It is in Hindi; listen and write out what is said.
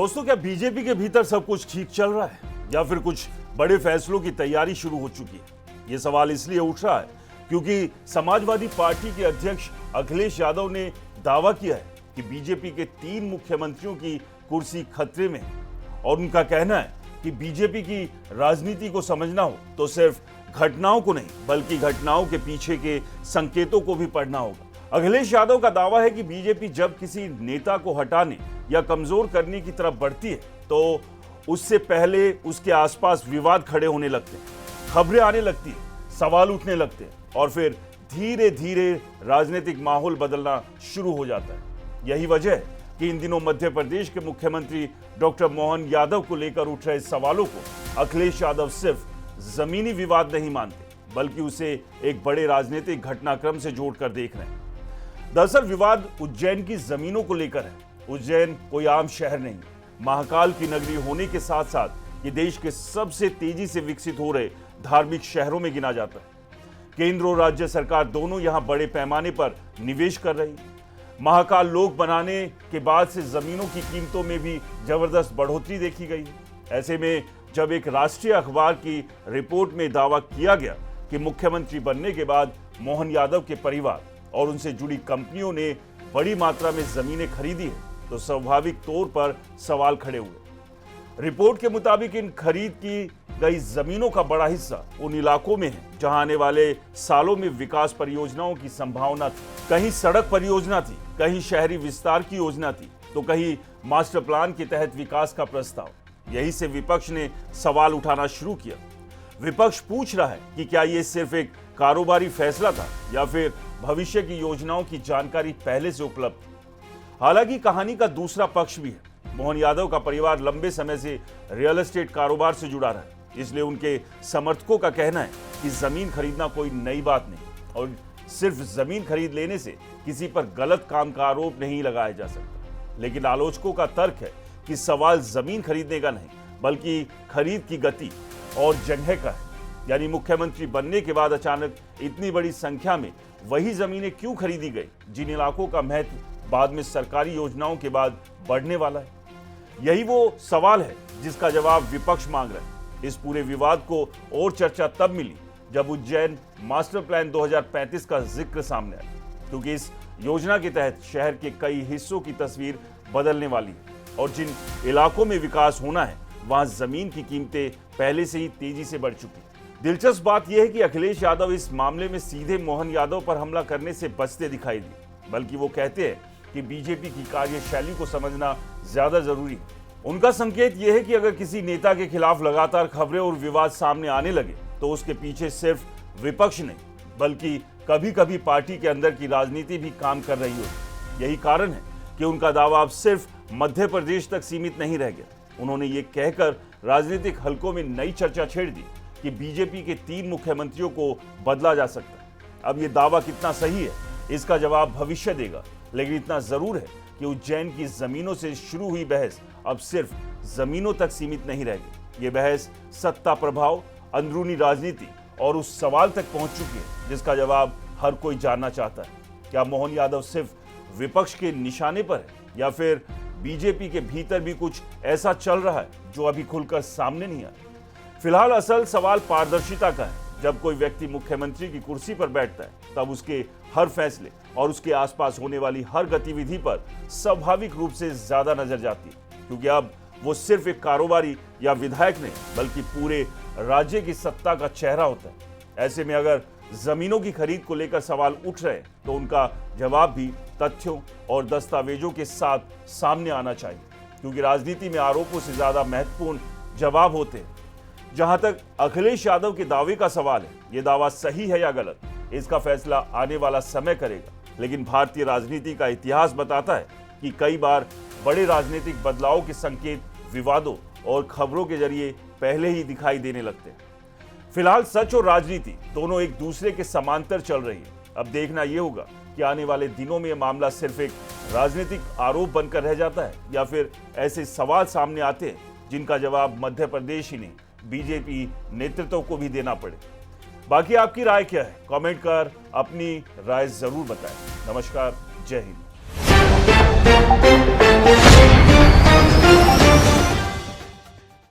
दोस्तों, क्या बीजेपी के भीतर सब कुछ ठीक चल रहा है या फिर कुछ बड़े फैसलों की तैयारी शुरू हो चुकी है? ये सवाल इसलिए उठ रहा है क्योंकि समाजवादी पार्टी के अध्यक्ष अखिलेश यादव ने दावा किया है कि बीजेपी के 3 मुख्यमंत्रियों की कुर्सी खतरे में है और उनका कहना है कि बीजेपी की राजनीति को समझना हो तो सिर्फ घटनाओं को नहीं बल्कि घटनाओं के पीछे के संकेतों को भी पढ़ना होगा। अखिलेश यादव का दावा है कि बीजेपी जब किसी नेता को हटाने या कमजोर करने की तरफ बढ़ती है तो उससे पहले उसके आसपास विवाद खड़े होने लगते हैं, खबरें आने लगती हैं, सवाल उठने लगते हैं और फिर धीरे धीरे राजनीतिक माहौल बदलना शुरू हो जाता है। यही वजह है कि इन दिनों मध्य प्रदेश के मुख्यमंत्री डॉक्टर मोहन यादव को लेकर उठ रहे सवालों को अखिलेश यादव सिर्फ जमीनी विवाद नहीं मानते बल्कि उसे एक बड़े राजनीतिक घटनाक्रम से जोड़कर देख रहे हैं। दरअसल विवाद उज्जैन की जमीनों को लेकर है। उज्जैन कोई आम शहर नहीं, महाकाल की नगरी होने के साथ साथ ये देश के सबसे तेजी से विकसित हो रहे धार्मिक शहरों में गिना जाता है। केंद्र और राज्य सरकार दोनों यहां बड़े पैमाने पर निवेश कर रही है। महाकाल लोक बनाने के बाद से जमीनों की कीमतों में भी जबरदस्त बढ़ोतरी देखी गई है। ऐसे में जब एक राष्ट्रीय अखबार की रिपोर्ट में दावा किया गया कि मुख्यमंत्री बनने के बाद मोहन यादव के परिवार और उनसे जुड़ी कंपनियों ने बड़ी मात्रा में जमीनें खरीदी है तो स्वाभाविक तौर पर सवाल खड़े हुए। रिपोर्ट के मुताबिक इन खरीद की गई जमीनों का बड़ा हिस्सा उन इलाकों में है जहां आने वाले सालों में विकास परियोजनाओं की संभावना थी। कहीं सड़क परियोजना थी, कहीं शहरी विस्तार की योजना थी तो कहीं मास्टर प्लान के तहत विकास का प्रस्ताव। यही से विपक्ष ने सवाल उठाना शुरू किया। विपक्ष पूछ रहा है कि क्या ये सिर्फ एक कारोबारी फैसला था या फिर भविष्य की योजनाओं की जानकारी पहले से उपलब्ध थी। हालांकि कहानी का दूसरा पक्ष भी है। मोहन यादव का परिवार लंबे समय से रियल एस्टेट कारोबार से जुड़ा रहा है, इसलिए उनके समर्थकों का कहना है कि जमीन खरीदना कोई नई बात नहीं और सिर्फ जमीन खरीद लेने से किसी पर गलत काम का आरोप नहीं लगाया जा सकता। लेकिन आलोचकों का तर्क है कि सवाल जमीन खरीदने का नहीं बल्कि खरीद की गति और जगह का है। यानी मुख्यमंत्री बनने के बाद अचानक इतनी बड़ी संख्या में वही जमीनें क्यों खरीदी गई जिन इलाकों का महत्व बाद में सरकारी योजनाओं के बाद बढ़ने वाला है। यही वो सवाल है जिसका जवाब विपक्ष मांग रहा है। इस पूरे विवाद को और चर्चा तब मिली जब उज्जैन मास्टर प्लान 2035 का जिक्र सामने आया, क्योंकि इस योजना के तहत शहर के कई हिस्सों की तस्वीर बदलने वाली है और जिन इलाकों में विकास होना है वहां जमीन की कीमतें पहले से ही तेजी से बढ़ चुकी। दिलचस्प बात यह है कि अखिलेश यादव इस मामले में सीधे मोहन यादव पर हमला करने से बचते दिखाई दिए, बल्कि वो कहते हैं कि बीजेपी की कार्यशैली को समझना ज्यादा जरूरी है। उनका संकेत यह है कि अगर किसी नेता के खिलाफ लगातार खबरें और विवाद सामने आने लगे तो उसके पीछे सिर्फ विपक्ष नहीं बल्कि कभी कभी पार्टी के अंदर की राजनीति भी काम कर रही होती। यही कारण है कि उनका दावा अब सिर्फ मध्य प्रदेश तक सीमित नहीं रह गया। उन्होंने ये कहकर राजनीतिक हलकों में नई चर्चा छेड़ दी कि बीजेपी के 3 मुख्यमंत्रियों को बदला जा सकता है। अब ये दावा कितना सही है इसका जवाब भविष्य देगा, लेकिन इतना जरूर है कि उज्जैन की जमीनों से शुरू हुई बहस अब सिर्फ जमीनों तक सीमित नहीं रह गई। ये बहस सत्ता प्रभाव, अंदरूनी राजनीति और उस सवाल तक पहुंच चुकी है जिसका जवाब हर कोई जानना चाहता है। क्या मोहन यादव सिर्फ विपक्ष के निशाने पर है या फिर बीजेपी के भीतर भी कुछ ऐसा चल रहा है जो अभी खुलकर सामने नहीं आया? फिलहाल असल सवाल पारदर्शिता का है। जब कोई व्यक्ति मुख्यमंत्री की कुर्सी पर बैठता है तब उसके हर फैसले और उसके आसपास होने वाली हर गतिविधि पर स्वाभाविक रूप से ज्यादा नजर जाती है, क्योंकि अब वो सिर्फ एक कारोबारी या विधायक नहीं बल्कि पूरे राज्य की सत्ता का चेहरा होता है। ऐसे में अगर जमीनों की खरीद को लेकर सवाल उठ रहे तो उनका जवाब भी तथ्यों और दस्तावेजों के साथ सामने आना चाहिए, क्योंकि राजनीति में आरोपों से ज्यादा महत्वपूर्ण जवाब होते हैं। जहां तक अखिलेश यादव के दावे का सवाल है, यह दावा सही है या गलत, इसका फैसला आने वाला समय करेगा। लेकिन भारतीय राजनीति का इतिहास बताता है कि कई बार बड़े राजनीतिक बदलावों के संकेत विवादों और खबरों के जरिए पहले ही दिखाई देने लगते हैं। फिलहाल सच और राजनीति दोनों एक दूसरे के समांतर चल रही है। अब देखना यह होगा कि आने वाले दिनों में यह मामला सिर्फ एक राजनीतिक आरोप बनकर रह जाता है या फिर ऐसे सवाल सामने आते हैं जिनका जवाब मध्य प्रदेश ही नहीं बीजेपी नेतृत्व को भी देना पड़े। बाकी आपकी राय क्या है? कमेंट कर अपनी राय जरूर बताएं। नमस्कार, जय हिंद।